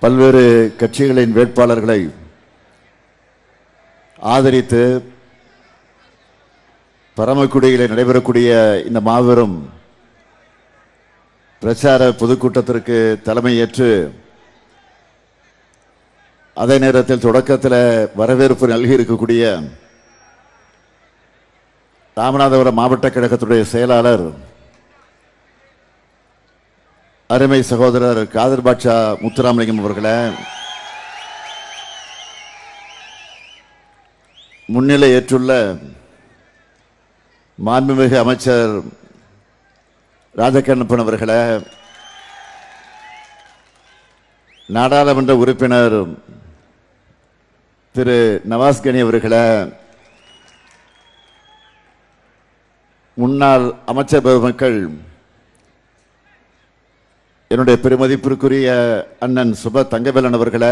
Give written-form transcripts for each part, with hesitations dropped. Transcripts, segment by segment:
பல்வேறு கட்சிகளின் வேட்பாளர்களை ஆதரித்து பரமக்குடியில் நடைபெறக்கூடிய இந்த மாபெரும் பிரச்சார பொதுக்கூட்டத்திற்கு தலைமையேற்று அதே நேரத்தில் தொடக்கத்தில் வரவேற்பு நல்கி இருக்கக்கூடிய ராமநாதபுரம் மாவட்ட கழகத்துடைய செயலாளர் அருமை சகோதரர் காதர் பாட்சா முத்துராமலிங்கம் அவர்களே, முன்னிலை ஏற்றுள்ள மாண்புமிகு அமைச்சர் ராஜகண்ணப்பன் அவர்களே, நாடாளுமன்ற உறுப்பினர் திரு நவாஸ்கனி அவர்களே, முன்னாள் அமைச்சர் பெருமக்கள், என்னுடைய பெருமதிப்பிற்குரிய அண்ணன் சுப தங்கவேலன் அவர்களே,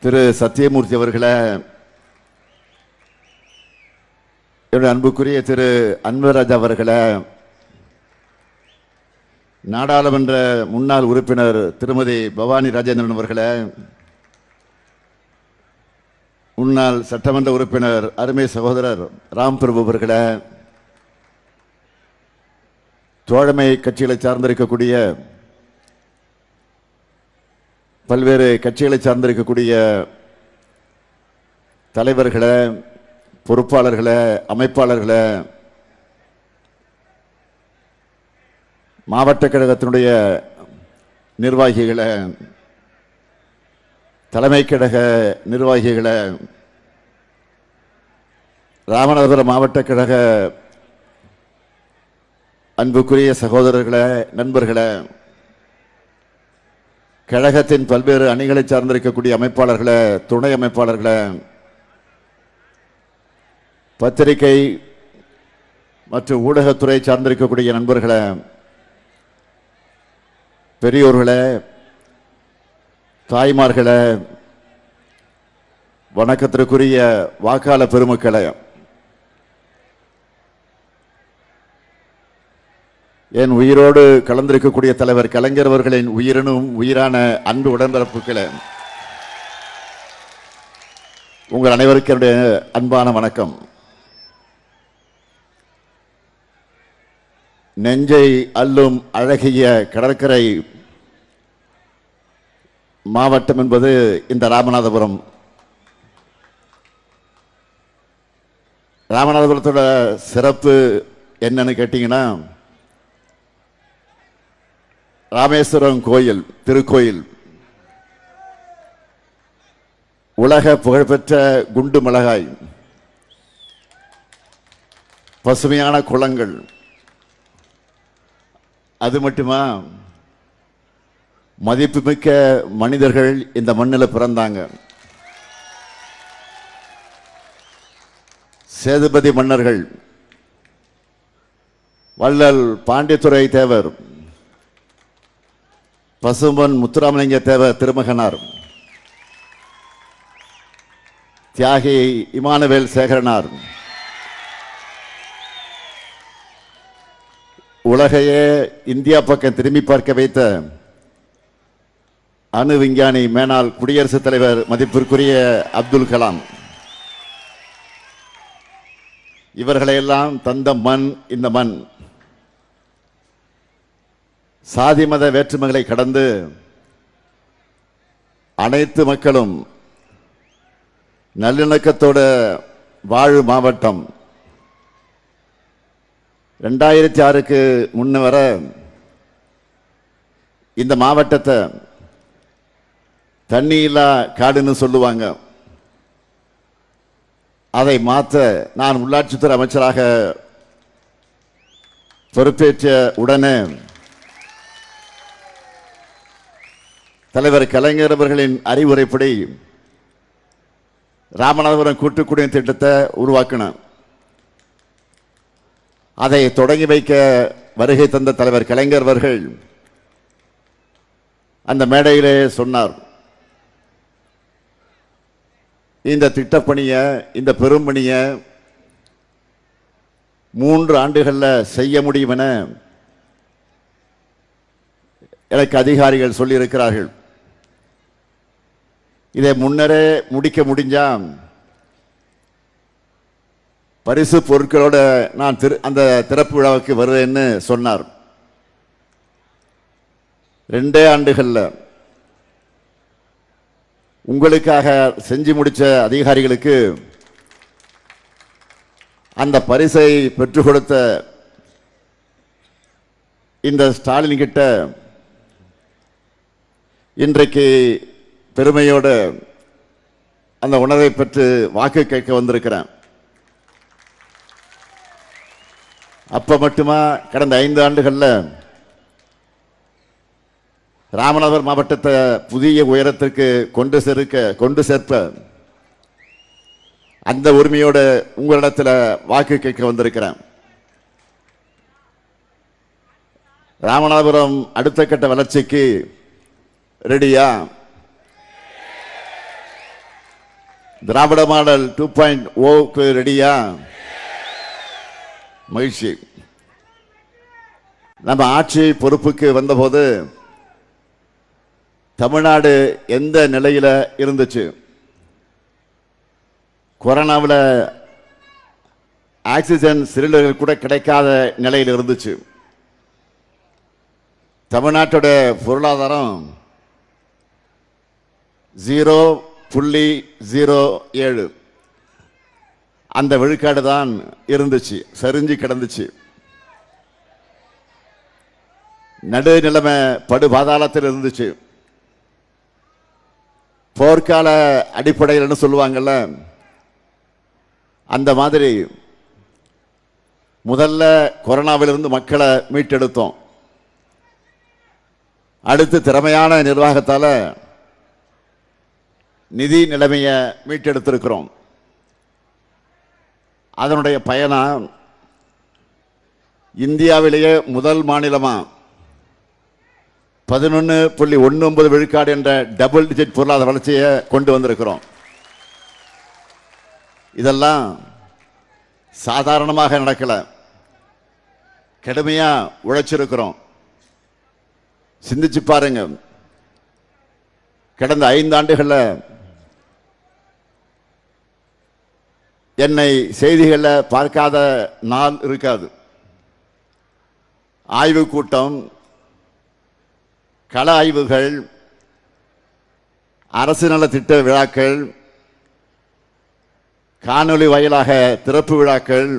திரு சத்தியமூர்த்தி அவர்களே, என்னுடைய அன்புக்குரிய திரு அன்வராஜ் அவர்களே, நாடாளுமன்ற முன்னாள் உறுப்பினர் திருமதி பவானி ராஜேந்திரன் அவர்களே, முன்னாள் சட்டமன்ற உறுப்பினர் அருமை சகோதரர் ராம் பிரபு அவர்களே, தோழமை கட்சிகளை சார்ந்திருக்கக்கூடிய பல்வேறு கட்சிகளை சார்ந்திருக்கக்கூடிய தலைவர்களே, பொறுப்பாளர்களே, அமைப்பாளர்களே, மாவட்ட கழகத்தினுடைய நிர்வாகிகளே, தலைமை கழக நிர்வாகிகளே, ராமநாதபுரம் மாவட்ட கழக அன்புக்குரிய சகோதரர்களே, நண்பர்களே, கழகத்தின் பல்வேறு அணிகளை சார்ந்திருக்கக்கூடிய அமைப்பாளர்களே, துணை அமைப்பாளர்களே, பத்திரிகை மற்றும் ஊடகத்துறை சார்ந்திருக்கக்கூடிய நண்பர்களே, பெரியோர்களே, தாய்மார்களே, வணக்கத்திற்குரிய வாக்காளர் பெருமக்களே, என் உயிரோடு கலந்திருக்கக்கூடிய தலைவர் கலைஞர் அவர்களின் உயிரினும் உயிரான அன்பு உடன்பிறப்புகளே, உங்கள் அனைவருக்கும் என்னுடைய அன்பான வணக்கம். நெஞ்சை அள்ளும் அழகிய கடற்கரை மாவட்டம் என்பது இந்த ராமநாதபுரம். ராமநாதபுரத்தோட சிறப்பு என்னன்னு கேட்டீங்கன்னா, ராமேஸ்வரம் கோயில், திருக்கோயில், உலக புகழ்பெற்ற குண்டு மிளகாய், பசுமையான குளங்கள், அது மட்டுமா மதிப்புமிக்க மனிதர்கள் இந்த மண்ணில் பிறந்தாங்க. சேதுபதி மன்னர்கள், வள்ளல் பாண்டியத்துறை தேவர், பசும்பொன் முத்துராமலிங்க தேவர் திருமகனார், தியாகி இமானுவேல் சேகரனார், உலகையே இந்தியா பக்கம் திரும்பி பார்க்க வைத்த அணு விஞ்ஞானி மேனாள் குடியரசுத் தலைவர் மதிப்பிற்குரிய அப்துல் கலாம், இவர்களையெல்லாம் தந்த மண் இந்த மண். சாதி மத வேற்றுமைகளை கடந்து அனைத்து மக்களும் நல்லிணக்கத்தோடு வாழும் மாவட்டம். 2006க்கு முன்ன வர இந்த மாவட்டத்தை தண்ணி இல்லா காடுன்னு சொல்லுவாங்க. அதை மாற்ற நான் உள்ளாட்சித்துறை அமைச்சராக பொறுப்பேற்ற உடனே தலைவர் கலைஞர் அவர்களின் அறிவுரைப்படி ராமநாதபுரம் கூட்டுக்குடிநீர் திட்டத்தை உருவாக்கினார். அதை தொடங்கி வைக்க வருகை தந்த தலைவர் கலைஞர் அவர்கள் அந்த மேடையிலே சொன்னார், இந்த திட்டப்பணியை, இந்த பெரும்பணியை 3 ஆண்டுகளில் செய்ய முடியும் என எனக்கு அதிகாரிகள் சொல்லியிருக்கிறார்கள். இதை முன்னரே முடிக்க முடிஞ்சா பரிசு பொருட்களோட நான் அந்த திறப்பு விழாவுக்கு வருவேன்னு சொன்னார். 2 ஆண்டுகள்ல உங்களுக்காக செஞ்சு முடிச்ச அதிகாரிகளுக்கு அந்த பரிசை பெற்றுக் கொடுத்த இந்த ஸ்டாலின் கிட்ட இன்றைக்கு பெருமையோடு அந்த உணர்வை பெற்று வாக்கு கேட்க வந்திருக்கிறேன். அப்ப மட்டுமா கடந்த 5 ஆண்டுகள்ல ராமநாதபுரம் மாவட்டத்தை புதிய உயரத்திற்கு கொண்டு சேர்ப்ப அந்த உரிமையோடு உங்களிடத்தில் வாக்கு கேட்க வந்திருக்கிறேன். ராமநாதபுரம் அடுத்த கட்ட வளர்ச்சிக்கு ரெடியா? திராவிட மாடல் 2.0க்கு ரெடியா? மகிழ்ச்சி. நம்ம ஆட்சி பொறுப்புக்கு வந்தபோது தமிழ்நாடு எந்த நிலையில இருந்துச்சு? கொரோனாவில் ஆக்சிஜன் சிலிண்டர்கள் கூட கிடைக்காத நிலையில் இருந்துச்சு. தமிழ்நாட்டோட பொருளாதாரம் 0.07 அந்த விழுக்காடு தான் இருந்துச்சு, சரிஞ்சு கிடந்துச்சு. நடு நிலைமை படு பாதாளத்தில் இருந்துச்சு. போர்க்கால அடிப்படையில் சொல்லுவாங்கல்ல, அந்த மாதிரி முதல்ல கொரோனாவிலிருந்து மக்களை மீட்டெடுத்தோம். அடுத்து திறமையான நிர்வாகத்தால நிதி நிலைமையை மீட்டெடுத்திருக்கிறோம். அதனுடைய பயனா இந்தியாவிலேயே முதல் மாநிலமா 11.19 விழுக்காடு என்ற டபுள் டிஜிட் பொருளாதார வளர்ச்சியை கொண்டு வந்திருக்கிறோம். இதெல்லாம் சாதாரணமாக நடக்கல, கடுமையா உழைச்சிருக்கிறோம். சிந்திச்சு பாருங்க, கடந்த 5 ஆண்டுகள்ல என்னை செய்திகளில் பார்க்காத நாள் இருக்காது. ஆய்வு கூட்டம், கள ஆய்வுகள், அரசு நல திட்ட விழாக்கள், காணொலி வாயிலாக திறப்பு விழாக்கள்,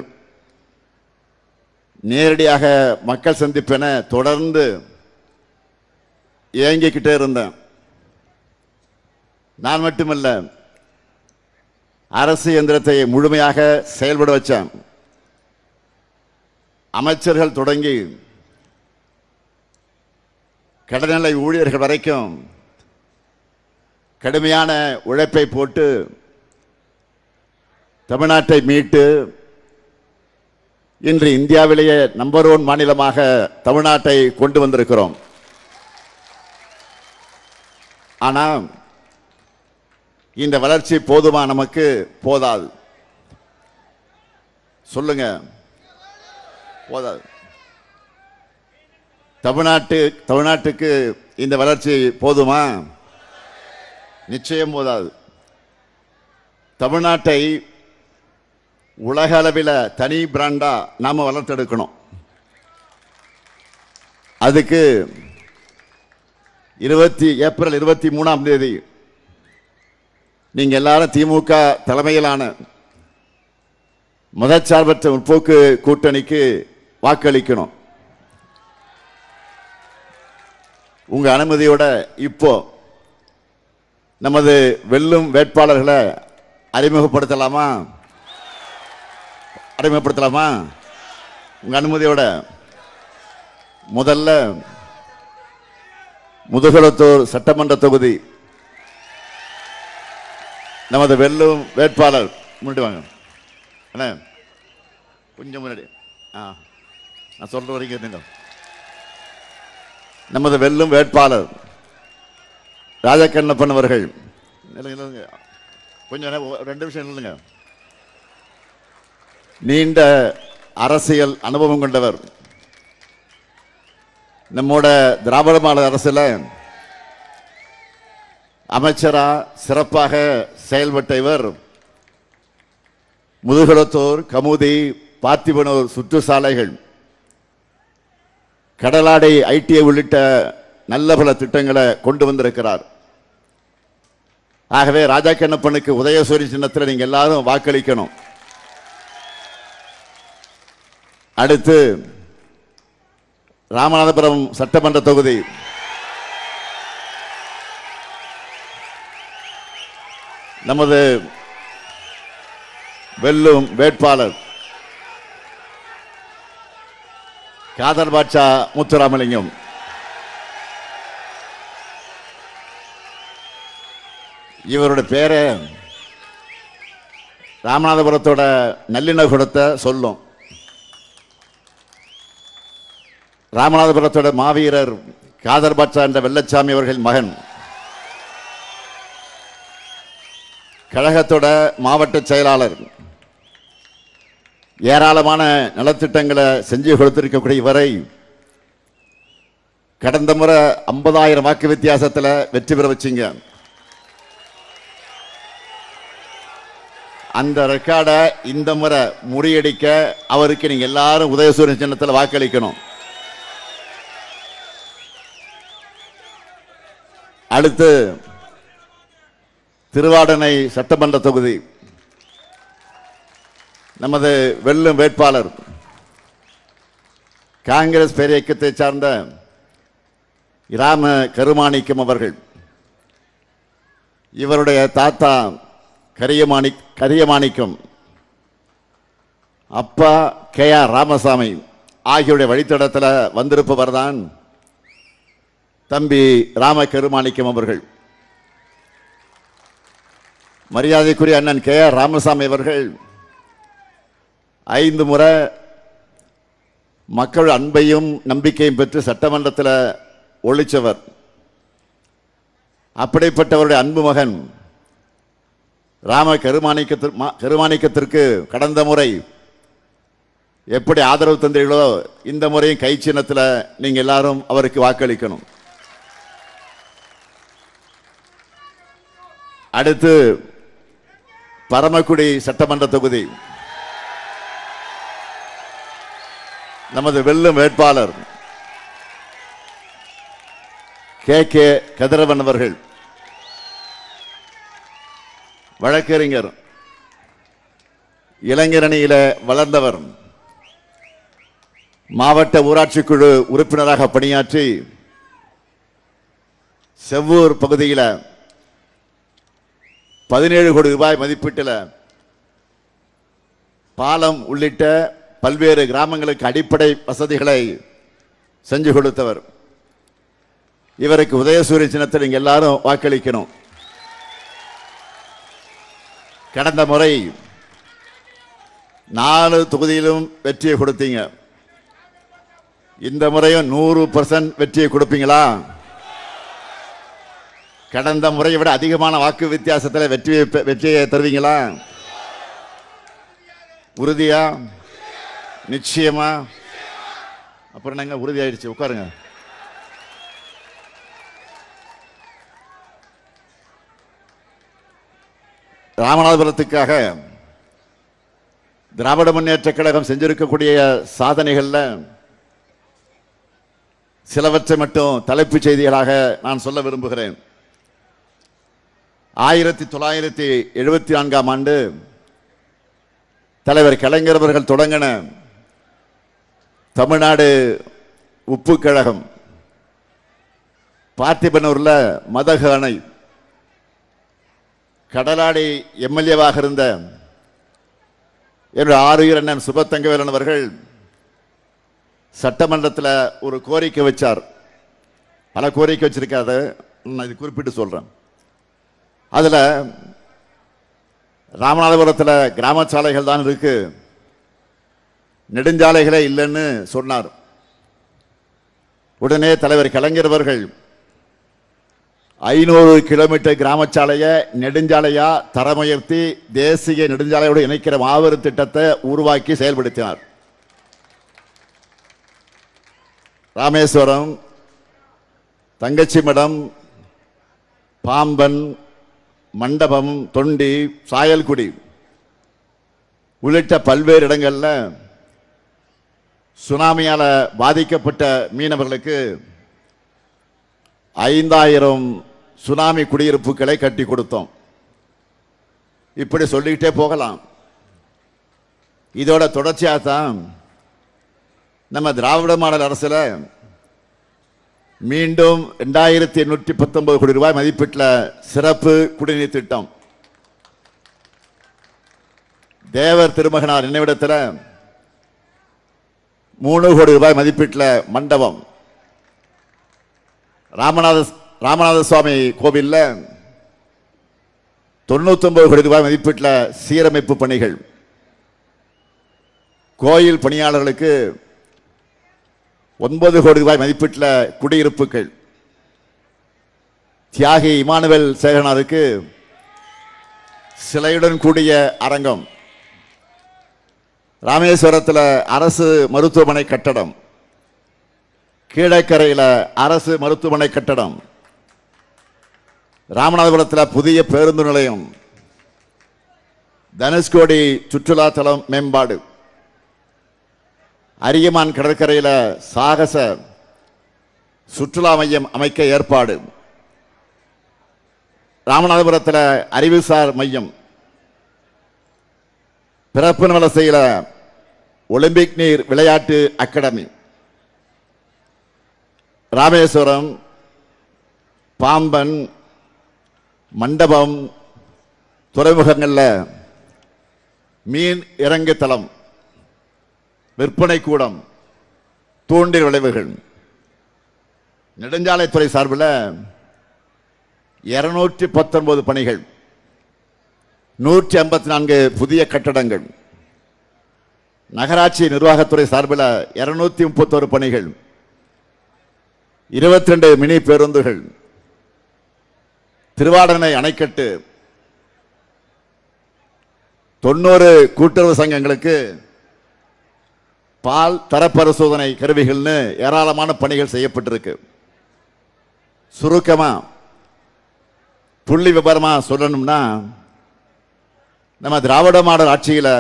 நேரடியாக மக்கள் சந்திப்பென தொடர்ந்து இயங்கிக்கிட்டே இருந்தேன். நான் மட்டுமல்ல, அரசு இயந்திரத்தை முழுமையாக செயல்பட வச்சேன். அமைச்சர்கள் தொடங்கி கடநிலை ஊழியர்கள் வரைக்கும் கடுமையான உழைப்பை போட்டு தமிழ்நாட்டை மீட்டு இன்று இந்தியாவிலேயே நம்பர் 1 மாநிலமாக தமிழ்நாட்டை கொண்டு வந்திருக்கிறோம். ஆனால் இந்த வளர்ச்சி போதுமா? நமக்கு போதாது. சொல்லுங்க, போதாது. தமிழ்நாட்டுக்கு இந்த வளர்ச்சி போதுமா? நிச்சயம் போதாது. தமிழ்நாட்டை உலக அளவில் தனி பிராண்டா நாம வளர்த்தெடுக்கணும். அதுக்கு ஏப்ரல் 23ஆம் தேதி நீங்க எல்லாரும் திமுக தலைமையிலான மதச்சார்பற்ற முற்போக்கு கூட்டணிக்கு வாக்களிக்கணும். உங்க அனுமதியோட இப்போ நமது வெல்லும் வேட்பாளர்களை அறிமுகப்படுத்தலாமா? உங்க அனுமதியோட முதல்ல முதுகுளத்தூர் சட்டமன்ற தொகுதி நமது வெல்லும் வேட்பாளர் முன்னாடி வாங்க. அண்ணா கொஞ்சம் முன்னாடி, நான் சொல்ற வரைக்கும் நமது வெல்லும் வேட்பாளர் ராஜகண்ணப்பன் அவர்கள். கொஞ்சம் 2 நிமிஷம் இல்லைங்க. நீண்ட அரசியல் அனுபவம் கொண்டவர், நம்மோட திராவிட மாடல் அரசுல அமைச்சரா சிறப்பாக செயல்பட்ட இவர் முதுகுளத்தூர், கமுதி, பார்த்திபனூர் சுற்றுச்சாலைகள், கடலாடை, ஐடிஐ உள்ளிட்ட நல்ல பல திட்டங்களை கொண்டு வந்திருக்கிறார். ஆகவே ராஜா கண்ணப்பனுக்கு உதயசூரி சின்னத்தில் நீங்க எல்லாரும் வாக்களிக்கணும். அடுத்து ராமநாதபுரம் சட்டமன்ற தொகுதி நமது வெல்லும் வேட்பாளர் காதர் பாட்சா முத்துராமலிங்கம். இவருடைய பேரை ராமநாதபுரத்தோட நல்லிணகுடத்தை சொல்லும். ராமநாதபுரத்தோட மாவீரர் காதர் பாட்சா என்ற வெள்ளச்சாமி அவர்கள் மகன். கழகத்தோட மாவட்ட செயலாளர். ஏராளமான நலத்திட்டங்களை செஞ்சு கொடுத்திருக்கக்கூடிய இவரை கடந்த முறை 50,000 வாக்கு வித்தியாசத்தில் வெற்றி பெற வச்சிங்க. அந்த ரெக்கார்டை இந்த முறை முறியடிக்க அவருக்கு நீங்க எல்லாரும் உதயசூரியன் சின்னத்தில் வாக்களிக்கணும். அடுத்து திருவாடனை சட்டமன்ற தொகுதி நமது வெல்லும் வேட்பாளர் காங்கிரஸ் பேரியக்கத்தை சார்ந்த ராம கருமாணிக்கம் அவர்கள். இவருடைய தாத்தா கரியமாணிக்கம், அப்பா KR ராமசாமி ஆகியோருடைய வழித்தடத்தில் வந்திருப்பவர் தான் தம்பி ராம கருமாணிக்கம் அவர்கள். மரியாதைக்குரிய அண்ணன் KR ராமசாமி அவர்கள் 5 முறை மக்கள் அன்பையும் நம்பிக்கையும் பெற்று சட்டமன்றத்தில் ஒழிச்சவர். அப்படிப்பட்டவருடைய அன்பு மகன் ராம கருமாணிக்கத்திற்கு கடந்த முறை எப்படி ஆதரவு தந்தீர்களோ இந்த முறையும் கை சின்னத்தில் நீங்க எல்லாரும் அவருக்கு வாக்களிக்கணும். அடுத்து பரமக்குடி சட்டமன்ற தொகுதி நமது வெல்லும் வேட்பாளர் KK கதிரவன் அவர்கள். வழக்கறிஞர், இளைஞரணியில வளர்ந்தவர், மாவட்ட ஊராட்சி குழு உறுப்பினராக பணியாற்றி செவ்வூர் பகுதியில் 17 கோடி ரூபாய் மதிப்பீட்டில் பாலம் உள்ளிட்ட பல்வேறு கிராமங்களுக்கு அடிப்படை வசதிகளை செஞ்சு கொடுத்தவர். இவருக்கு உதயசூரிய சின்னத்தில் நீங்க எல்லாரும் வாக்களிக்கணும். கடந்த முறை 4 தொகுதியிலும் வெற்றியை கொடுத்தீங்க. இந்த முறையும் 100% வெற்றியை கொடுப்பீங்களா? கடந்த முறையை விட அதிகமான வாக்கு வித்தியாசத்தில் வெற்றியை தருவீங்களா? உறுதியா? நிச்சயமா? அப்புறம் நாங்க உறுதியாயிடுச்சு, உட்காருங்க. ராமநாதபுரத்துக்காக திராவிட முன்னேற்ற கழகம் செஞ்சிருக்கக்கூடிய சாதனைகள்ல சிலவற்றை மட்டும் தலைப்புச் செய்திகளாக நான் சொல்ல விரும்புகிறேன். 1974ஆம் ஆண்டு தலைவர் கலைஞர் அவர்கள் தொடங்கின தமிழ்நாடு உப்பு கழகம் பார்த்திபனூர்ல மதகு அணை, கடலாடி எம்எல்ஏவாக இருந்த என்னுடைய ஆறுயிர் அண்ணன் சுபத்தங்கவேலன் அவர்கள் சட்டமன்றத்தில் ஒரு கோரிக்கை வச்சார். பல கோரிக்கை வச்சிருக்காரு, நான் இது குறிப்பிட்டு சொல்றேன். அதுல ராமநாதபுரத்தில் கிராம சாலைகள் தான் இருக்கு, நெடுஞ்சாலைகளே இல்லைன்னு சொன்னார். உடனே தலைவர் கலைஞர் அவர்கள் 500 கிலோமீட்டர் கிராமச்சாலையை நெடுஞ்சாலையா தரமுயர்த்தி தேசிய நெடுஞ்சாலையோடு இணைக்கிற மாபெரும் திட்டத்தை உருவாக்கி செயல்படுத்தினார். ராமேஸ்வரம், தங்கச்சிமடம், பாம்பன், மண்டபம், தொண்டி, சாயல்குடி உள்ளிட்ட பல்வேறு இடங்கள்ல சுனாமியால் பாதிக்கப்பட்ட மீனவர்களுக்கு 5000 சுனாமி குடியிருப்புகளை கட்டி கொடுத்தோம். இப்படி சொல்லிக்கிட்டே போகலாம். இதோட தொடர்ச்சியாக தான் நம்ம திராவிட மாடல் அரசுல மீண்டும் 2819 கோடி ரூபாய் மதிப்பீட்டில் சிறப்பு குடிநீர் திட்டம், தேவர் திருமகனார் நினைவிடத்தில் 3 கோடி ரூபாய் மதிப்பீட்டில் மண்டபம், ராமநாத சுவாமி கோவிலில் 99 கோடி ரூபாய் மதிப்பீட்டில் சீரமைப்பு பணிகள், கோயில் பணியாளர்களுக்கு 9 கோடி ரூபாய் மதிப்பீட்டில் குடியிருப்புகள், தியாகி இமானுவேல் சேகரனாருக்கு சிலையுடன் கூடிய அரங்கம், ராமேஸ்வரத்தில் அரசு மருத்துவமனை கட்டடம், கீழக்கரையில் அரசு மருத்துவமனை கட்டடம், ராமநாதபுரத்தில் புதிய பேருந்து நிலையம், தனுஷ்கோடி சுற்றுலா தலம் மேம்பாடு, அரியமான் கடற்கரையில் சாகச சுற்றுலா மையம் அமைக்க ஏற்பாடு, ராமநாதபுரத்தில் அறிவுசார் மையம், பிறப்பு வலசையில் ஒலிம்பிக் நீர் விளையாட்டு அகாடமி, ராமேஸ்வரம், பாம்பன், மண்டபம், துறைமுகங்களில் மீன் இறங்கு தளம், விற்பனை கூடம், தூண்டில் விளைவுகள், நெடுஞ்சாலைத்துறை சார்பில் 219 பணிகள், 154 புதிய கட்டடங்கள், நகராட்சி நிர்வாகத்துறை சார்பில் 231 பணிகள், 22 மினி பேருந்துகள், திருவாடனை அணைக்கட்டு, 90 கூட்டுறவு சங்கங்களுக்கு பால் தர பரிசோதனை கருவிகள்னு ஏராளமான பணிகள் செய்யப்பட்டிருக்கு. சுருக்கமா புள்ளி விபரமா சொல்லணும்னா, நம்ம திராவிட மாடல் ஆட்சியில்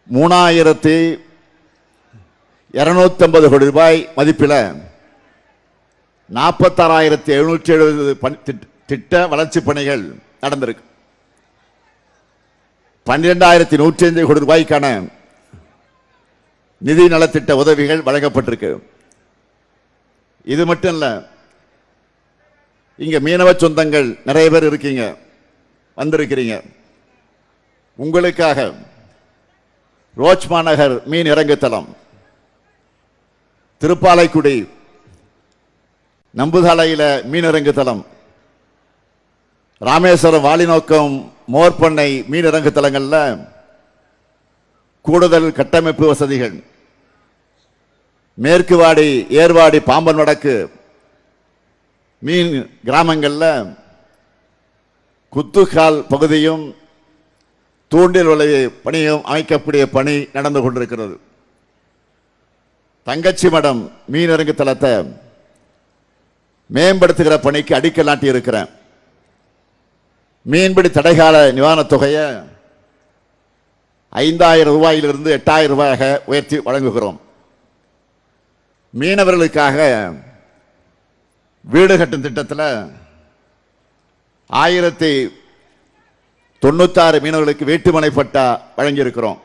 3250 கோடி ரூபாய் மதிப்பில் 46770 திட்ட வளர்ச்சி பணிகள் நடந்திருக்கு. 12105 கோடி ரூபாய்க்கான நிதி நலத்திட்ட உதவிகள் வழங்கப்பட்டிருக்கு. இது மட்டும் இல்ல, இங்க மீனவ சொந்தங்கள் நிறைய பேர் இருக்கீங்க, வந்திருக்கிறீங்க. உங்களுக்காக ரோச் மாநகர் மீன் இறங்கு தளம், திருப்பாலைக்குடி நம்புதாலையில் மீன் இறங்கு தளம், ராமேஸ்வரம் வாலிநோக்கம் மோர்பண்ணை மீன் இறங்கு தளங்கள்ல கூடுதல் கட்டமைப்பு வசதிகள், மேற்குவாடி, ஏர்வாடி, பாம்பன் வடக்கு மீன் கிராமங்கள்ல குத்துக்கால் பகுதியும் தூண்டில் வலை பணியும் அமைக்கக்கூடிய பணி நடந்து கொண்டிருக்கிறது. தங்கச்சி மடம் மீன் இறங்கு தளத்தை மேம்படுத்துகிற பணிக்கு அடிக்கல் நாட்டி இருக்கிறேன். மீன்பிடி தடைகால நிவாரணத் தொகையை 5000 ரூபாயிலிருந்து 8000 ரூபாயாக உயர்த்தி வழங்குகிறோம். மீனவர்களுக்காக வீடு கட்டும் திட்டத்தில் 1096 மீனவர்களுக்கு வீட்டுமனை பட்டா வழங்கியிருக்கிறோம்.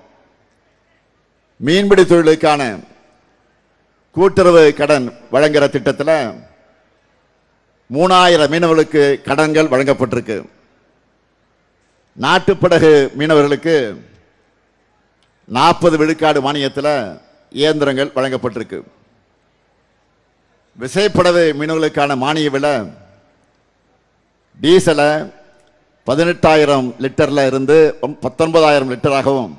மீன்பிடி தொழிலுக்கான கூட்டுறவு கடன் வழங்குகிற திட்டத்தில் 3000 மீனவர்களுக்கு கடன்கள் வழங்கப்பட்டிருக்கு. நாட்டுப்படகு மீனவர்களுக்கு 40 விழுக்காடு மானியத்தில் இயந்திரங்கள் வழங்கப்பட்டிருக்கு. விசைப்படகு மீனவர்களுக்கான மானிய விலை டீசலை 18000 லிட்டர்ல இருந்து 19000 லிட்டராகவும்,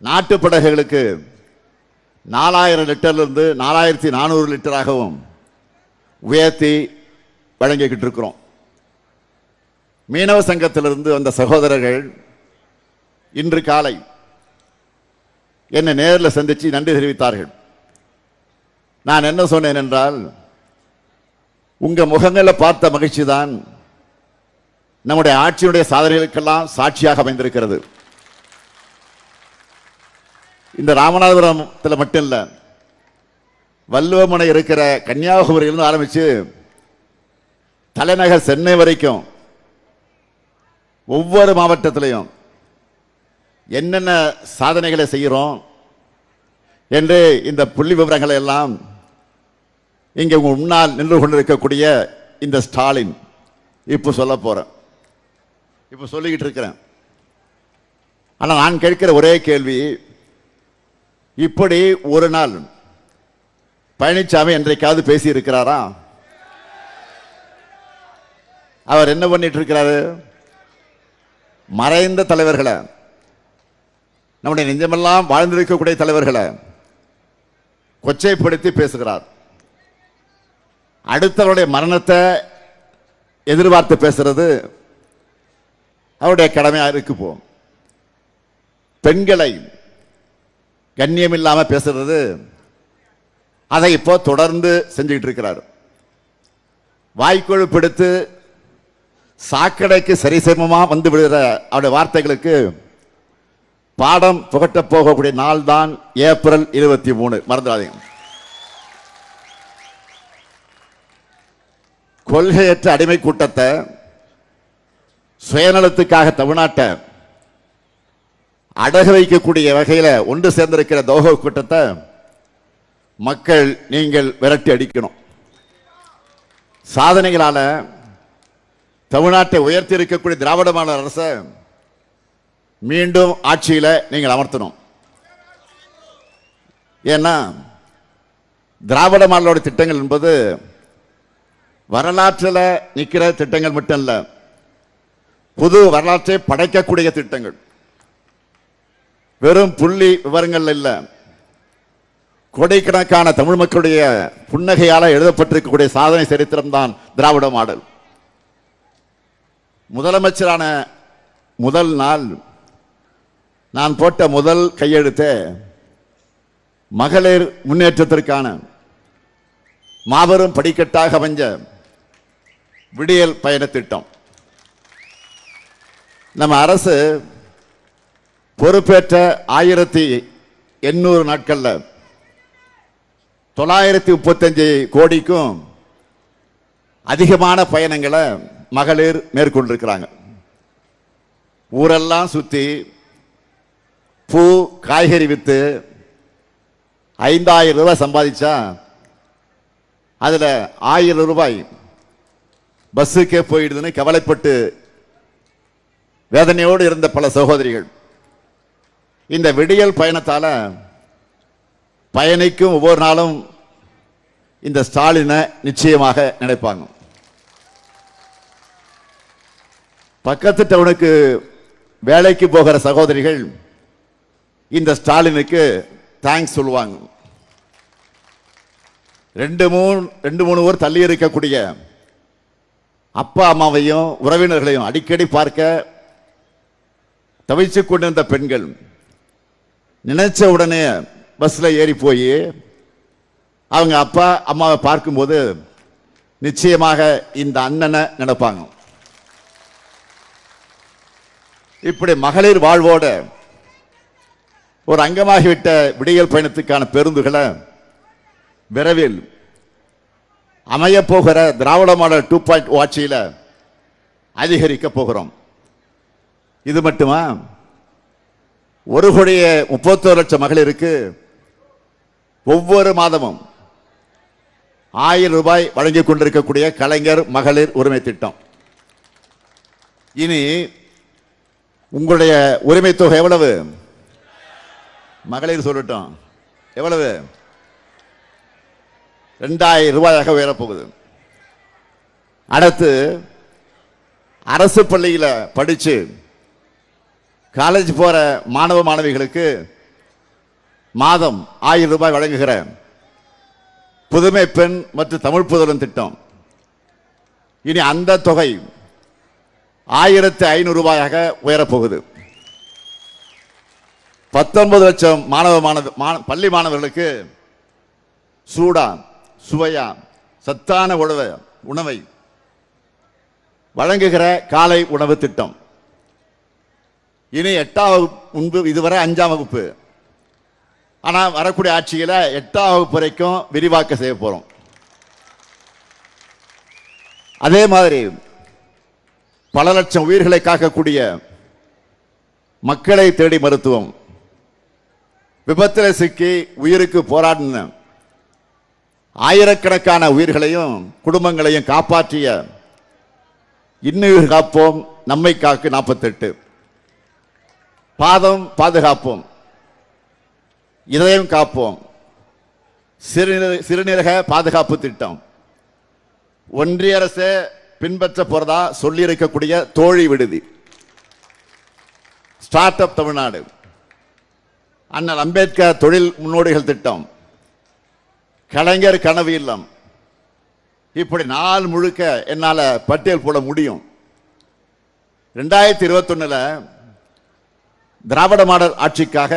நாட்டுப்படகுகளுக்கு 4000 லிட்டர்ல இருந்து 4400 லிட்டராகவும் உயர்த்தி வழங்கிக்கிட்டு இருக்கிறோம். மீனவ சங்கத்திலிருந்து வந்த சகோதரர்கள் இன்று காலை என்னை நேரில் சந்தித்து நன்றி தெரிவித்தார்கள். நான் என்ன சொன்னேன் என்றால், உங்க முகங்களை பார்த்த மகிழ்ச்சி தான் நம்முடைய ஆட்சியுடைய சாதனைகளுக்கெல்லாம் சாட்சியாக அமைந்திருக்கிறது. இந்த ராமநாதபுரத்தில் மட்டும் இல்ல, வள்ளுவமனை இருக்கிற கன்னியாகுமரியிலிருந்து ஆரம்பிச்சு தலைநகர் சென்னை வரைக்கும் ஒவ்வொரு மாவட்டத்திலையும் என்னென்ன சாதனைகளை செய்கிறோம் என்று இந்த புள்ளி விவரங்களை எல்லாம் இங்கே முன்னால் நின்று கொண்டிருக்கக்கூடிய இந்த ஸ்டாலின் இப்போ சொல்ல போறேன், இப்போ சொல்லிக்கிட்டு இருக்கிறேன். ஆனால் நான் கேட்கிற ஒரே கேள்வி, இப்படி ஒரு நாள் பழனிசாமி என்றைக்காவது பேசி இருக்கிறாரா? அவர் என்ன பண்ணிட்டு இருக்கிறாரு? மறைந்த தலைவர்களை, நம்முடைய நெஞ்சமெல்லாம் வாழ்ந்திருக்கக்கூடிய தலைவர்களை கொச்சைப்படுத்தி பேசுகிறார். அடுத்தவருடைய மரணத்தை எதிர்பார்த்து பேசுறது அவருடைய கடமையாக இருக்கு. போ பெண்களை கண்ணியம் இல்லாம பேசுறது, அதை இப்போ தொடர்ந்து செஞ்சுக்கிட்டு இருக்கிறார். வாய்க்கொழு பிடித்து சாக்கடைக்கு சரிசமமா வந்து விடுகிற அவருடைய வார்த்தைகளுக்கு பாடம் புகட்ட போகக்கூடிய நாள் தான் ஏப்ரல் 23. மறந்துடாதீங்க. கொள்கையற்ற அடிமை கூட்டத்தை, சுயநலத்துக்காக தமிழ்நாட்டை அடகு வைக்கக்கூடிய வகையில் ஒன்று சேர்ந்திருக்கிற தோக கூட்டத்தை மக்கள் நீங்கள் விரட்டி அடிக்கணும். சாதனைகளால தமிழ்நாட்டை உயர்த்தி இருக்கக்கூடிய திராவிட மாடல் அரசை மீண்டும் ஆட்சியில நீங்கள் அமர்த்தணும். ஏன்னா திராவிட மாடலோட திட்டங்கள் என்பது வரலாற்றில் நிற்கிற திட்டங்கள் மட்டும் இல்ல, புது வரலாற்றை படைக்கக்கூடிய திட்டங்கள். வெறும் புள்ளி விவரங்கள் இல்ல, கோடிக்கணக்கான தமிழ் மக்களுடைய புன்னகையால எழுதப்பட்டிருக்கக்கூடிய சாதனை சரித்திரம் தான் திராவிட மாடல். முதலமைச்சரான முதல் நாள் நான் போட்ட முதல் கையெழுத்து மகளிர் முன்னேற்றத்திற்கான மாபெரும் படிக்கட்டாக அமைஞ்ச விடியல் பயண திட்டம். நம்ம அரசு பொறுப்பேற்ற 1800 நாட்கள்ல 935 கோடிக்கும் அதிகமான பயணங்களை மகளிர் மேற்கொண்டிருக்கிறாங்க. ஊரெல்லாம் சுத்தி பூ காய்கறி வித்து 5000 ரூபாய் சம்பாதிச்சா அதுல 1000 ரூபாய் பஸ்ஸுக்கே போயிடுதுன்னு கவலைப்பட்டு வேதனையோடு இருந்த பல சகோதரிகள் இந்த விடியல் பயணத்தால பயணிக்கும் ஒவ்வொரு நாளும் இந்த ஸ்டாலினை நிச்சயமாக நினைப்பாங்க. பக்கத்து டவுனுக்கு வேலைக்கு போகிற சகோதரிகள் இந்த ஸ்டாலினுக்கு தேங்க்ஸ் சொல்லுவாங்க. 2-3 ஊர் தள்ளி இருக்கக்கூடிய அப்பா அம்மாவையும் உறவினர்களையும் அடிக்கடி பார்க்க தவிச்சு கொண்டிருந்த பெண்கள் நினைச்ச உடனே பஸ்ல ஏறி போய் அவங்க அப்பா அம்மாவை பார்க்கும்போது நிச்சயமாக இந்த அண்ணனை நினைப்பாங்க. இப்படி மகளிர் வாழ்வோட ஒரு அங்கமாகிவிட்ட விடியல் பயணத்துக்கான பேருந்துகளை விரைவில் அமைய போகிற திராவிட மாடல் 2.0 ஆட்சியில அதிகரிக்க போகிறோம். இது மட்டுமா, 1,31,00,000 மகளிருக்கு ஒவ்வொரு மாதமும் 1000 ரூபாய் வழங்கிக் கொண்டிருக்கக்கூடிய கலைஞர் மகளிர் உரிமை திட்டம். இனி உங்களுடைய உரிமை தொகை எவ்வளவு? மகளிர் சொல்லட்டும், எவ்வளவு? 2000 ரூபாயாக உயரப்போகுது. அடுத்து அரசு பள்ளியில படிச்சு காலேஜ் போற மாணவ மாணவிகளுக்கு மாதம் 1000 ரூபாய் வழங்குகிற புதுமை பெண் மற்றும் தமிழ் புதல்வன் திட்டம். இனி அந்த தொகை 1500 ரூபாயாக உயரப்போகுது. 19 லட்சம் பள்ளி மாணவர்களுக்கு சூடா சுவையா சத்தான உணவை உணவை வழங்குகிற காலை உணவு திட்டம். இனி 8ஆம் வகுப்பு, முன்பு இதுவரை 5ஆம் வகுப்பு, ஆனால் வரக்கூடிய ஆட்சியில் 8ஆம் வகுப்பு வரைக்கும் விரிவாக்கம் செய்ய போறோம். அதே மாதிரி பல லட்சம் உயிர்களை காக்கக்கூடிய மக்களை தேடி மருத்துவம், விபத்தில் சிக்கி உயிருக்கு போராடின ஆயிரக்கணக்கான உயிர்களையும் குடும்பங்களையும் காப்பாற்றிய இன்னுயிர் காப்போம் நம்மை காக்கு 48, பாதம் பாதுகாப்போம் இதயம் காப்போம் சிறுநீரக பாதுகாப்பு திட்டம், ஒன்றிய அரசு பின்பற்ற போறதா சொல்லி இருக்கக்கூடிய தோழி விடுதி, ஸ்டார்ட் அப் தமிழ்நாடு, அண்ணல் அம்பேத்கர் தொழில் முன்னோடிகள் திட்டம், கலைஞர் கனவு இல்லம், இப்படி நாள் முழுக்க என்னால பட்டியல் போட முடியும். 2021 திராவிட மாடல் ஆட்சிக்காக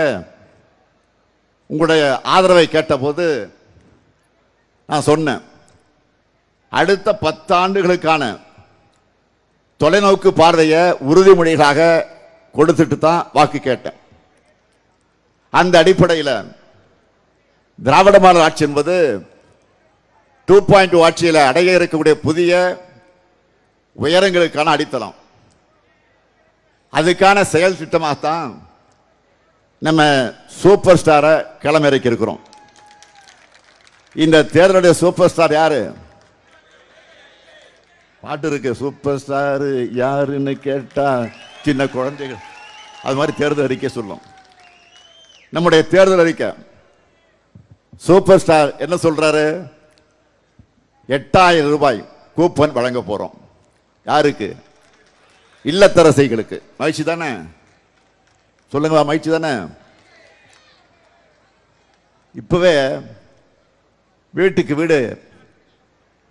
உங்களுடைய ஆதரவை கேட்டபோது நான் சொன்னேன், அடுத்த 10 ஆண்டுகளுக்கான தொலைநோக்கு பார்வையை உறுதிமொழிகளாக கொடுத்துட்டு தான் வாக்கு கேட்டேன். அந்த அடிப்படையில் திராவிட மாடல் ஆட்சி என்பது 2.0 ஆட்சியில் அடைய இருக்கக்கூடிய புதிய உயரங்களுக்கான அடித்தளம். அதுக்கான செயல் திட்டமாகத்தான் நம்ம சூப்பர் ஸ்டாரை களமிறக்கி இருக்கிறோம். இந்த தேர்தலுடைய சூப்பர் ஸ்டார் யாரு? பாட்டு இருக்கு, சூப்பர் ஸ்டார் யாருன்னு கேட்டா சின்ன குழந்தைகள், அது மாதிரி தேர்தல் அறிக்கை சொல்லும். நம்முடைய தேர்தல் அறிக்கை சூப்பர் ஸ்டார் என்ன சொல்றாரு? 8000 ரூபாய் கூப்பன் வழங்க போறோம். யாருக்கு? இல்லத்தரசிகளுக்கு. மகிழ்ச்சி தானே? சொல்லுங்க, மகிழ்ச்சி தானே? இப்பவே வீட்டுக்கு வீடு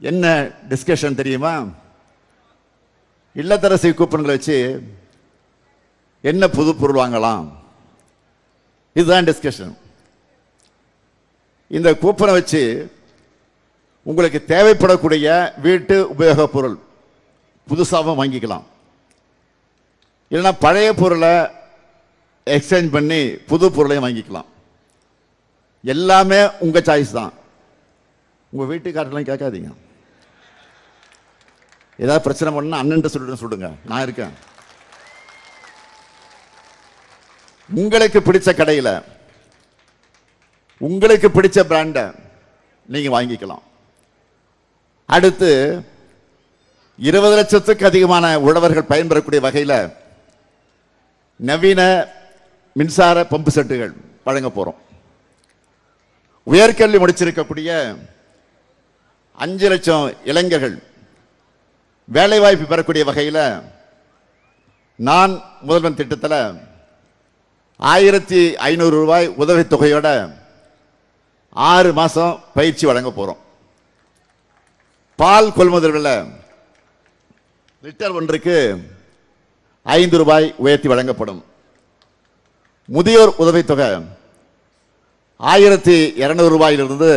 என்ன டிஸ்கஷன் தெரியுமா? இல்லத்தரசி கூப்பன்களை வச்சு என்ன புது பொருள் வாங்கலாம், இதுதான் டிஸ்கஷன். இந்த கூப்பனை வச்சு உங்களுக்கு தேவைப்படக்கூடிய வீட்டு உபயோக பொருள் புதுசாகவும் வாங்கிக்கலாம், இல்லைன்னா பழைய பொருளை எக்ஸ்சேஞ்ச் பண்ணி புது பொருளையும் வாங்கிக்கலாம். எல்லாமே உங்க சாய்ஸ் தான். உங்க வீட்டுக்காரெல்லாம் கேட்காதீங்க. ஏதாவது பிரச்சனை பண்ணா அண்ணன் சொல்லுங்க, நான் இருக்கேன். உங்களுக்கு பிடிச்ச கடையில் உங்களுக்கு பிடிச்ச பிராண்டை நீங்க வாங்கிக்கலாம். அடுத்து 20 லட்சத்துக்கு அதிகமான உழவர்கள் பயன்பெறக்கூடிய வகையில் நவீன மின்சார பம்பு செட்டுகள் வழங்க போறோம். உயர்கல்வி முடிச்சிருக்கக்கூடிய 5 லட்சம் இளைஞர்கள் வேலைவாய்ப்பு பெறக்கூடிய வகையில் நான் முதல்வன் திட்டத்தில் 1500 ரூபாய் உதவித்தொகையோட 6 மாசம் பயிற்சி வழங்க போறோம். பால் கொள்முதல் விலை லிட்டர் ஒன்றுக்கு 5 ரூபாய் உயர்த்தி வழங்கப்படும். முதியோர் உதவித்தொகை 1200 ரூபாயிலிருந்து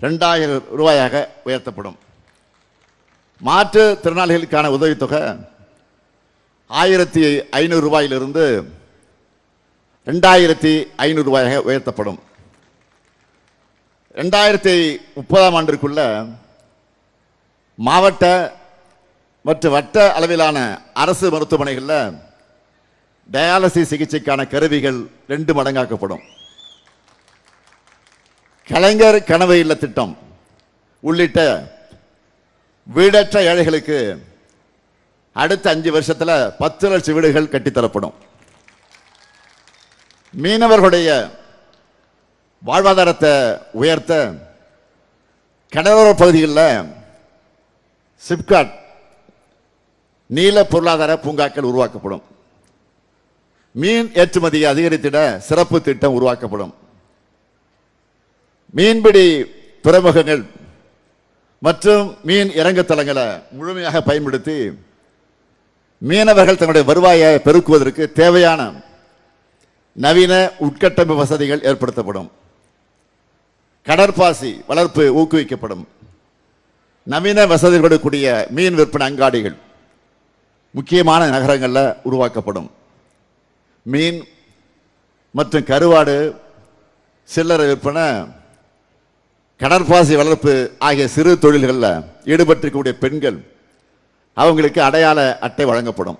2000 ரூபாயாக உயர்த்தப்படும். மாற்று திறனாளிகளுக்கான உதவித்தொகை 1500 ரூபாயிலிருந்து 2500 ரூபாயாக உயர்த்தப்படும். 2030ஆம் ஆண்டிற்குள்ள மாவட்ட மற்றும் வட்ட அளவிலான அரசு மருத்துவமனைகளில் டயாலிசிஸ் சிகிச்சைக்கான கருவிகள் 2 மடங்காக்கப்படும். கலைஞர் கனவு இல்ல திட்டம் உள்ளிட்ட வீடற்ற ஏழைகளுக்கு அடுத்த 5 வருஷத்தில் 10 லட்சம் வீடுகள் கட்டித்தரப்படும். மீனவர்களுடைய வாழ்வாதாரத்தை உயர்த்த கடலோர பகுதிகளில் சிப்காட் நீல பொருளாதார பூங்காக்கள் உருவாக்கப்படும். மீன் ஏற்றுமதியை அதிகரித்திட சிறப்பு திட்டம் உருவாக்கப்படும். மீன்பிடி துறைமுகங்கள் மற்றும் மீன் இறங்கு தளங்களை முழுமையாக பயன்படுத்தி மீனவர்கள் தங்களுடைய வருவாயை பெருக்குவதற்கு தேவையான நவீன உட்கட்டமைப்பு வசதிகள் ஏற்படுத்தப்படும். கடற்பாசி வளர்ப்பு ஊக்குவிக்கப்படும். நவீன வசதிகளோடு கூடிய மீன் விற்பனை அங்காடிகள் முக்கியமான நகரங்களில் உருவாக்கப்படும். மீன் மற்றும் கருவாடு, சில்லறை விற்பனை, கடற்பாசி வளர்ப்பு ஆகிய சிறு தொழில்களில் ஈடுபட்டிருக்கக்கூடிய பெண்கள் அவங்களுக்கு அடையாள அட்டை வழங்கப்படும்.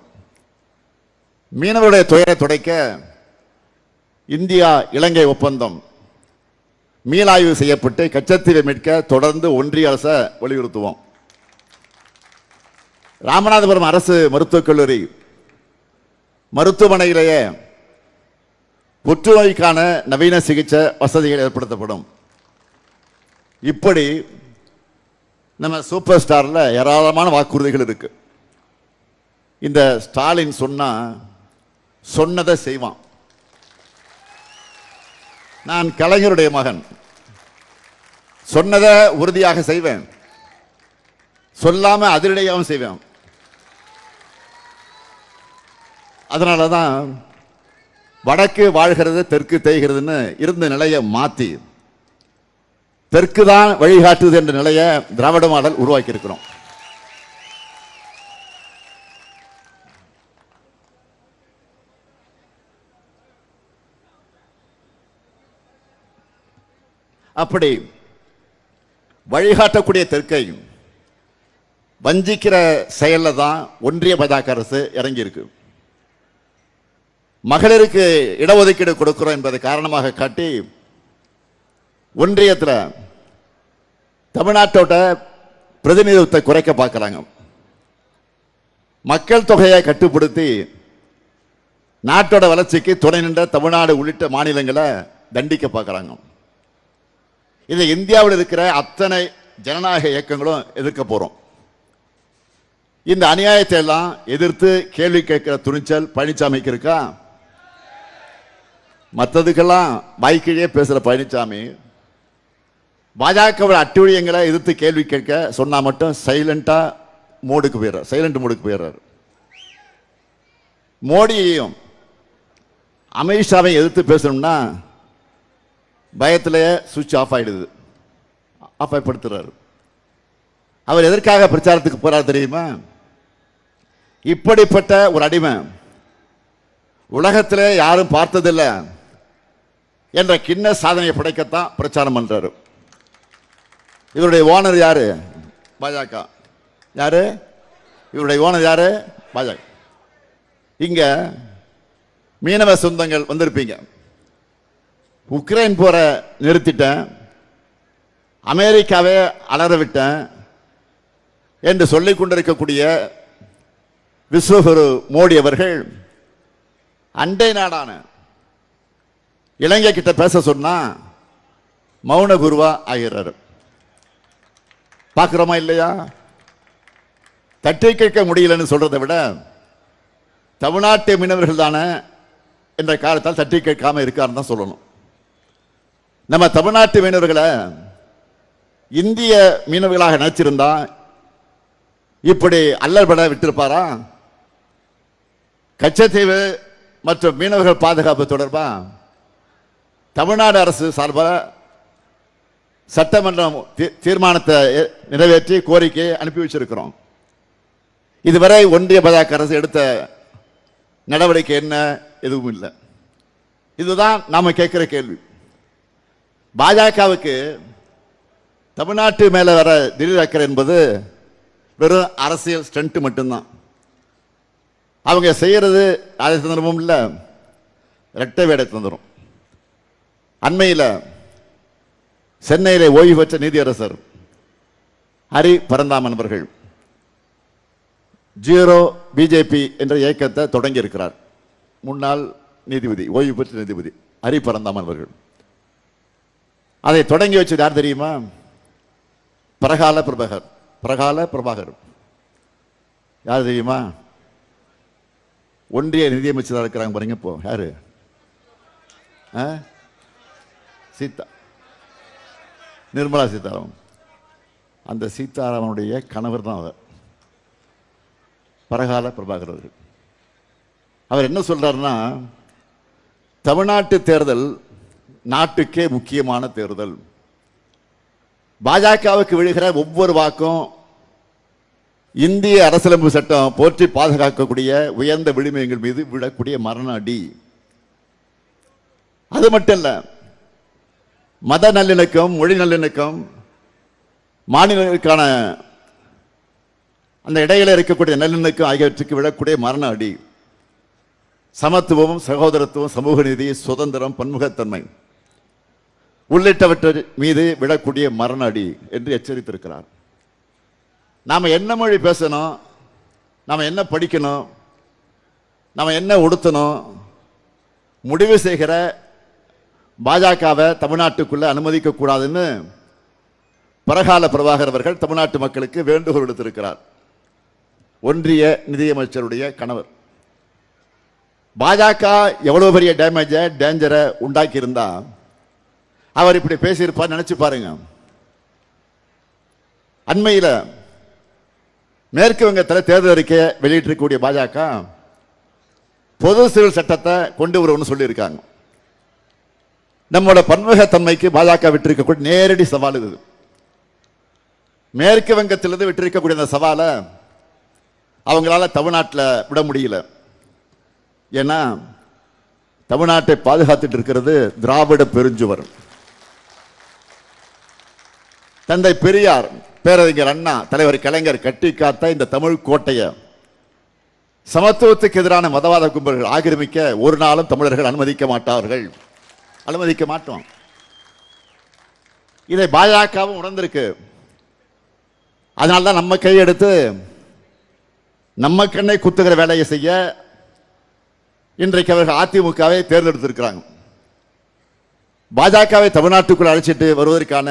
மீனவருடைய துயரை துடைக்க இந்தியா இலங்கை ஒப்பந்தம் மீளாய்வு செய்யப்பட்டு கச்சத்தீவை மீட்க தொடர்ந்து ஒன்றிய அரசை வலியுறுத்துவோம். ராமநாதபுரம் அரசு மருத்துவக் கல்லூரி மருத்துவமனையிலேயே புற்றுநோய்க்கான நவீன சிகிச்சை வசதிகள் ஏற்படுத்தப்படும். இப்படி நம்ம சூப்பர் ஸ்டார்ல ஏராளமான வாக்குறுதிகள் இருக்கு. இந்த ஸ்டாலின் சொன்னதை செய்வான். நான் கலைஞருடைய மகன், சொன்னதை உறுதியாக செய்வேன், சொல்லாம அதிரடியாகவும் செய்வேன். அதனாலதான் வடக்கு வாழ்கிறது தெற்கு தேய்கிறதுன்னு இருந்த நிலையை மாத்தி தெற்கு தான் வழிகாட்டுது என்ற நிலையை திராவிட மாடல் உருவாக்கி இருக்கிறோம். அப்படி வழிகாட்டக்கூடிய தெற்கை வஞ்சிக்கிற செயல்ல தான் ஒன்றிய பாஜக அரசு இறங்கி இருக்கு. மகளிருக்கு இடஒதுக்கீடு கொடுக்கிறோம் என்பதை காரணமாக காட்டி ஒன்றியத்தில் தமிழ்நாட்டோட பிரதிநிதித்துவத்தை குறைக்க பார்க்கிறாங்க. மக்கள் தொகையை கட்டுப்படுத்தி நாட்டோட வளர்ச்சிக்கு துணை நின்ற தமிழ்நாடு உள்ளிட்ட மாநிலங்களை தண்டிக்க பார்க்கிறாங்க. இதை இந்தியாவில் இருக்கிற அத்தனை ஜனநாயக இயக்கங்களும் எதிர்க்க போறோம். இந்த அநியாயத்தை எல்லாம் எதிர்த்து கேள்வி கேட்கிற துணிச்சல் பழனிசாமிக்கு இருக்கா? மற்றதுக்கெல்லாம் வாய்க்கிலேயே பேசுற பழனிசாமி பாஜக அட்டுழியங்களை எதிர்த்து கேள்வி கேட்க சொன்னா மட்டும் சைலண்ட் மோடுக்கு போயிடுறாரு. மோடியையும் அமித்ஷாவை எதிர்த்து பேசணும்னா பயத்திலேயே சுவிட்ச் ஆஃப் ஆயிடுது, ஆஃப் ஆகப்படுத்துறாரு. அவர் எதற்காக பிரச்சாரத்துக்கு போறாரு தெரியுமா? இப்படிப்பட்ட ஒரு அடிமை உலகத்திலே யாரும் பார்த்ததில்லை என்ற கிண்ண சாதனையை படைக்கத்தான் பிரச்சாரம் பண்றாரு. இவருடைய ஓனர் யாரு? பாஜக. யாரு இவருடைய ஓனர்? யாரு? பாஜக. இங்க மீனவ சொந்தங்கள் வந்திருப்பீங்க. உக்ரைன் போற நிறுத்திட்டேன், அமெரிக்காவே அலற விட்டேன் என்று சொல்லிக் கொண்டிருக்கக்கூடிய விஸ்வகுரு மோடி அவர்கள் அண்டை நாடான இலங்கை கிட்ட பேச சொன்னா மௌன குருவா ஆகிறாரு. பார்க்கிறோமா இல்லையா? தட்டி கேட்க முடியலன்னு சொல்றதை விட தமிழ்நாட்டு மீனவர்கள் தானே என்ற காலத்தால் தட்டி கேட்காம இருக்காருன்னு தான் சொல்லணும். நம்ம தமிழ்நாட்டு மீனவர்களை இந்திய மீனவர்களாக நினைச்சிருந்தா இப்படி அல்லல்பட விட்டிருப்பாரா? கச்சத்தீவு மற்றும் மீனவர்கள் பாதுகாப்பு தொடர்பா தமிழ்நாடு அரசு சார்பாக சட்டமன்றம் தீர்மானத்தை நிறைவேற்றி கோரிக்கையை அனுப்பி வச்சிருக்கிறோம். இதுவரை ஒன்றிய பாஜக அரசு எடுத்த நடவடிக்கை என்ன? எதுவும் இல்லை. இதுதான் நாம கேட்கிற கேள்வி. பாஜகவுக்கு தமிழ்நாட்டு மேல வர திடீர் அக்கறை என்பது வெறும் அரசியல் ஸ்டண்ட் மட்டும்தான். அவங்க செய்யறது அதை தந்திரமும் இல்லை, இரட்டை வேடை தந்துடும். அண்மையில் சென்னையிலே ஓய்வு பெற்ற நீதியரசர் ஹரி பரந்தாமன் அவர்கள் ஜீரோ பிஜேபி என்ற இயக்கத்தை தொடங்கி இருக்கிறார். முன்னாள் நீதிபதி, ஓய்வு பெற்ற நீதிபதி ஹரி பரந்தாமன் அவர்கள். அதை தொடங்கி வச்சது யார் தெரியுமா? பிரகால பிரபாகர். யார் தெரியுமா? ஒன்றிய நிதியமைச்சராக இருக்கிறாங்க பாருங்க. இப்போ யாரு? சீதா, நிர்மலா சீதாராமன். அந்த சீதாராமனுடைய கணவர் தான் அவர், பிரகால பிரபாகர் அவர்கள். அவர் என்ன சொல்றாருன்னா, தமிழ்நாட்டு தேர்தல் நாட்டுக்கே முக்கியமான தேர்தல். பாஜகவுக்கு விழுகிற ஒவ்வொரு வாக்கும் இந்திய அரசியலமைப்பு சட்டம் போற்றி பாதுகாக்கக்கூடிய உயர்ந்த விழுமியங்கள் மீது விழக்கூடிய மரண அடி. அது மட்டும் இல்ல, மத நல்லிணக்கம், மொழி நல்லிணக்கம், மாநிலங்களுக்கான அந்த இடையில இருக்கக்கூடிய நல்லிணக்கம் ஆகியவற்றுக்கு விழக்கூடிய மரண அடி. சமத்துவம், சகோதரத்துவம், சமூக நீதி, சுதந்திரம், பன்முகத்தன்மை உள்ளிட்டவற்றை மீது விடக்கூடிய மரண அடி என்று எச்சரித்திருக்கிறார். நாம என்ன மொழி பேசணும், நாம என்ன படிக்கணும், நாம என்ன உடுத்தணும் முடிவு செய்கிற பாஜகவை தமிழ்நாட்டுக்குள்ள அனுமதிக்க கூடாதுன்னு பரகால பிரபாகர் அவர்கள் தமிழ்நாட்டு மக்களுக்கு வேண்டுகோள் விடுத்திருக்கிறார். ஒன்றிய நிதியமைச்சருடைய கணவர். பாஜக எவ்வளவு பெரிய டேஞ்சரை உண்டாக்கி இருந்தா அவர் இப்படி பேசியிருப்பார் நினைச்சு பாருங்க. அண்மையில் மேற்கு வங்கத்தில் தேர்தல் அறிக்கையை வெளியிட்டிருக்கக்கூடிய பாஜக பொது சிவில் சட்டத்தை கொண்டு வரும்னு சொல்லியிருக்காங்க. நம்மளோட பன்முகத்தன்மைக்கு பாஜக விட்டிருக்கக்கூடிய நேரடி சவால் இது. மேற்கு வங்கத்திலிருந்து விட்டிருக்கக்கூடிய அந்த சவாலை அவங்களால தமிழ்நாட்டில் விட முடியல. ஏன்னா தமிழ்நாட்டை பாதுகாத்துட்டு இருக்கிறது திராவிட பெருஞ்சுவர். தந்தை பெரியார், பேரறிஞர் அண்ணா, தலைவர் கலைஞர் கட்டி காத்த இந்த தமிழ் கோட்டையை சமத்துவத்துக்கு எதிரான மதவாத கும்பல்கள் ஆக்கிரமிக்க ஒரு நாளும் தமிழர்கள் அனுமதிக்க மாட்டார்கள், அனுமதிக்க மாட்டோம். இதை பாஜகவும் உணர்ந்திருக்கு. அதனால்தான் நம்ம கையெடுத்து நம்ம கண்ணை குத்துகிற வேலையை செய்ய இன்றைக்கு அவர்கள் அதிமுகவை தேர்ந்தெடுத்திருக்கிறாங்க. பாஜகவை தமிழ்நாட்டுக்குள் அழைச்சிட்டு வருவதற்கான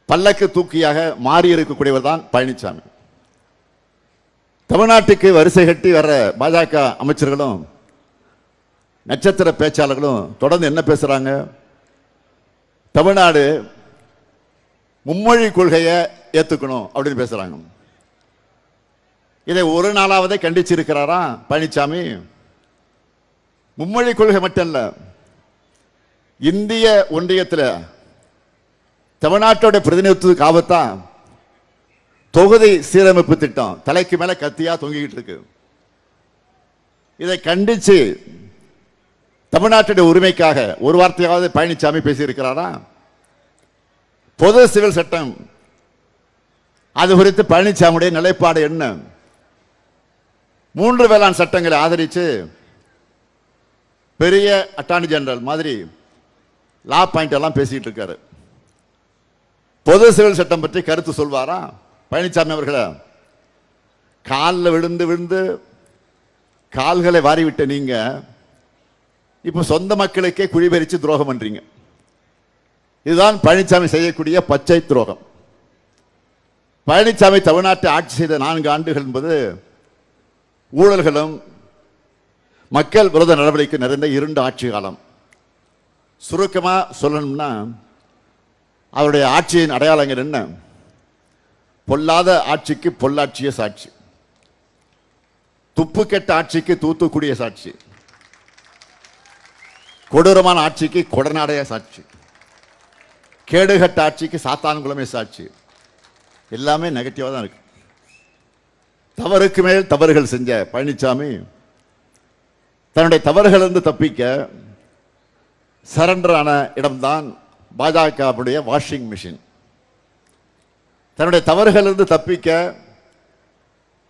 பல்லக்கு தூக்கியாக மாறி இருக்கக்கூடியவர் தான் பழனிசாமி. தமிழ்நாட்டுக்கு வரிசை கட்டி வர்ற பாஜக அமைச்சர்களும் நட்சத்திர பேச்சாளர்களும் தொடர்ந்து என்ன பேசுறாங்க? தமிழ்நாடு மும்மொழி கொள்கையை ஏத்துக்கணும் அப்படின்னு பேசுறாங்க. இதை ஒரு நாளாவதே கண்டிச்சிருக்கிறாரா பழனிசாமி? மும்மொழி கொள்கை மட்டும் இல்ல, இந்திய ஒன்றியத்தில் தமிழ்நாட்டோட பிரதிநிதித்துவத்துக்கு ஆபத்தான் தொகுதி சீரமைப்பு திட்டம் தலைக்கு மேல கத்தியா தொங்கிக்கிட்டு இருக்கு. இதை கண்டிச்சு தமிழ்நாட்டுடைய உரிமைக்காக ஒரு வார்த்தையாவது பழனிசாமி பேசியிருக்கிறாரா? பொது சிவில் சட்டம், அது குறித்து பழனிசாமியுடைய நிலைப்பாடு என்ன? 3 வேளாண் சட்டங்களை ஆதரிச்சு பெரிய அட்டார்னி ஜெனரல் மாதிரி லா பாயிண்ட் எல்லாம் பேசிட்டு இருக்காரு. பொது சிவில் சட்டம் பற்றி கருத்து சொல்வாரா பழனிசாமி அவர்கள? காலில் விழுந்து விழுந்து கால்களை வாரிவிட்ட நீங்க இப்ப சொந்த மக்களுக்கே குழிபறிச்சு துரோகம் பண்றீங்க. இதுதான் பழனிசாமி செய்யக்கூடிய பச்சை துரோகம். பழனிசாமி தமிழ்நாட்டை ஆட்சி செய்த 4 ஆண்டுகள் என்பது ஊழல்களும் மக்கள் விரோத நடவடிக்கை நிறைந்த 2 ஆட்சி காலம். சுருக்கமா சொல்லணும்னா அவருடைய ஆட்சியின் அடையாளங்கள் என்ன? பொல்லாத ஆட்சிக்கு பொள்ளாட்சிய சாட்சி, துப்பு கெட்ட ஆட்சிக்கு தூத்துக்குடிய சாட்சி, கொடூரமான ஆட்சிக்கு கொடநாடைய சாட்சி, கேடுகட்ட ஆட்சிக்கு சாத்தான்குளமே சாட்சி. எல்லாமே நெகட்டிவா தான் இருக்கு. தவறுக்கு மேல் தவறுகள் செஞ்ச பழனிசாமி தன்னுடைய தவறுகளிலிருந்து தப்பிக்க சரண்டரான இடம்தான் பாஜகவுடைய வாஷிங் மிஷின். தன்னுடைய தவறுகளிலிருந்து தப்பிக்க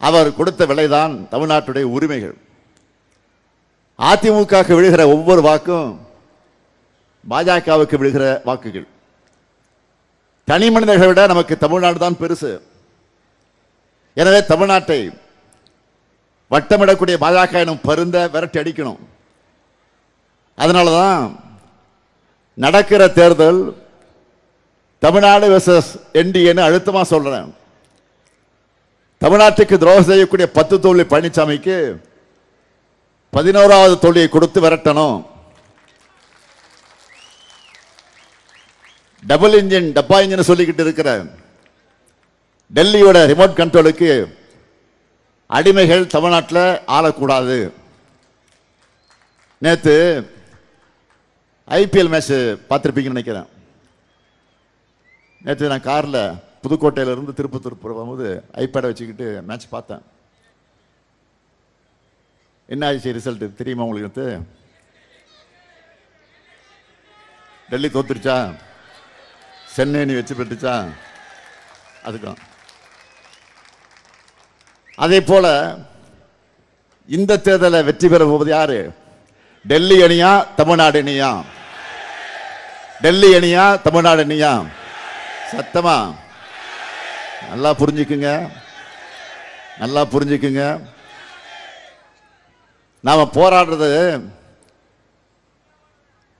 அவர் கொடுத்த விலைதான் தமிழ்நாட்டுடைய உரிமைகள். அதிமுக விழுகிற ஒவ்வொரு வாக்கும் பாஜகவுக்கு விழுகிற வாக்குகள். தனி மனிதர்களை விட நமக்கு தமிழ்நாடு தான் பெருசு. எனவே தமிழ்நாட்டை வட்டமிடக்கூடிய பாஜக எனும் பருந்த விரட்டி அடிக்கணும். அதனாலதான் நடக்கிற தேர்தல் தமிழ்நாடு வெர்சஸ் என்டிஏன்னு அழுத்தமா சொல்றேன். தமிழ்நாட்டுக்கு துரோகம் செய்யக்கூடிய 10 தோல்வி பழனிசாமிக்கு 11வது தோல்வியை கொடுத்து விரட்டணும். டபுள் இன்ஜின் டப்பா இன்ஜின் சொல்லிக்கிட்டு இருக்கிற டெல்லியோட ரிமோட் கண்ட்ரோலுக்கு அடிமைகள் தமிழ்நாட்டில் ஆளக்கூடாது. நேற்று ஐபிஎல் மேட்ச் பார்த்திருப்பீங்கன்னு நினைக்கிறேன். நேற்று நான் காரில் புதுக்கோட்டையிலேருந்து திருப்பத்தூர் போகும்போது ஐபேடை வச்சுக்கிட்டு மேட்ச் பார்த்தேன். என்ன ஆச்சு ரிசல்ட் தெரியுமா உங்களுக்கு? டெல்லி தோத்துருச்சா? சென்னை நீ வச்சு பெற்றுச்சா? அதுக்கும் அதே போல இந்த தேர்தலை வெற்றி பெற போவது யாரு? டெல்லி அணியா தமிழ்நாடு அணியா? டெல்லி அணியா தமிழ்நாடு அணியா? சத்தமா நல்லா புரிஞ்சுக்குங்க, நல்லா புரிஞ்சுக்குங்க. நாம போராடுறது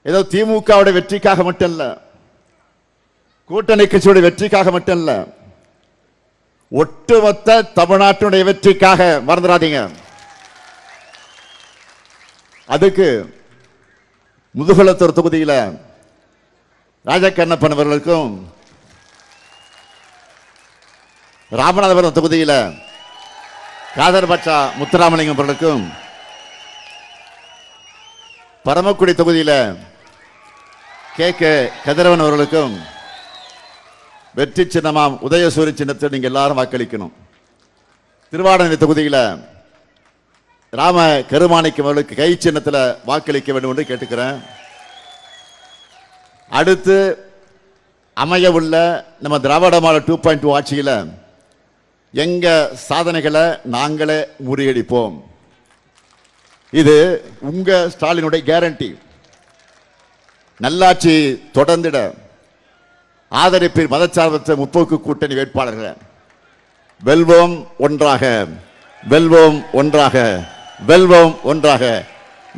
ஏதோ திமுகவுடைய வெற்றிக்காக மட்டும் இல்ல, கூட்டணி கட்சியுடைய வெற்றிக்காக மட்டும் இல்ல, ஒட்டுமொத்த தமிழ்நாட்டுடைய வெற்றிக்காக. மறந்துடாதீங்க. அதுக்கு முதுகுளத்தூர் தொகுதியில் ராஜகண்ணப்பன் அவர்களுக்கும், ராமநாதபுரம் தொகுதியில் காதர் பாட்சா முத்துராமலிங்கம் அவர்களுக்கும், பரமக்குடி தொகுதியில் கே கதிரவன் அவர்களுக்கும் வெற்றி சின்னமாம் உதயசூரி சின்னத்தை நீங்க எல்லாரும் வாக்களிக்கணும். திருவாடனை தொகுதியில் ராம கருமாணிக்கம் அவர்களுக்கு கை சின்னத்தில் வாக்களிக்க வேண்டும் என்று கேட்டுக்கிறேன். அடுத்து அமைய உள்ள நம்ம திராவிட மாடல் 2.2 ஆட்சியில் எங்க சாதனைகளை நாங்களே முறியடிப்போம். இது உங்க ஸ்டாலினுடைய கேரண்டி. நல்லாட்சி தொடர்ந்திட ஆதரிப்பில் மதச்சார்பற்ற முற்போக்கு கூட்டணி வேட்பாளர்கள் வெல்வோம் ஒன்றாக, வெல்வோம் ஒன்றாக, வெல்வோம் ஒன்றாக.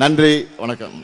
நன்றி, வணக்கம்.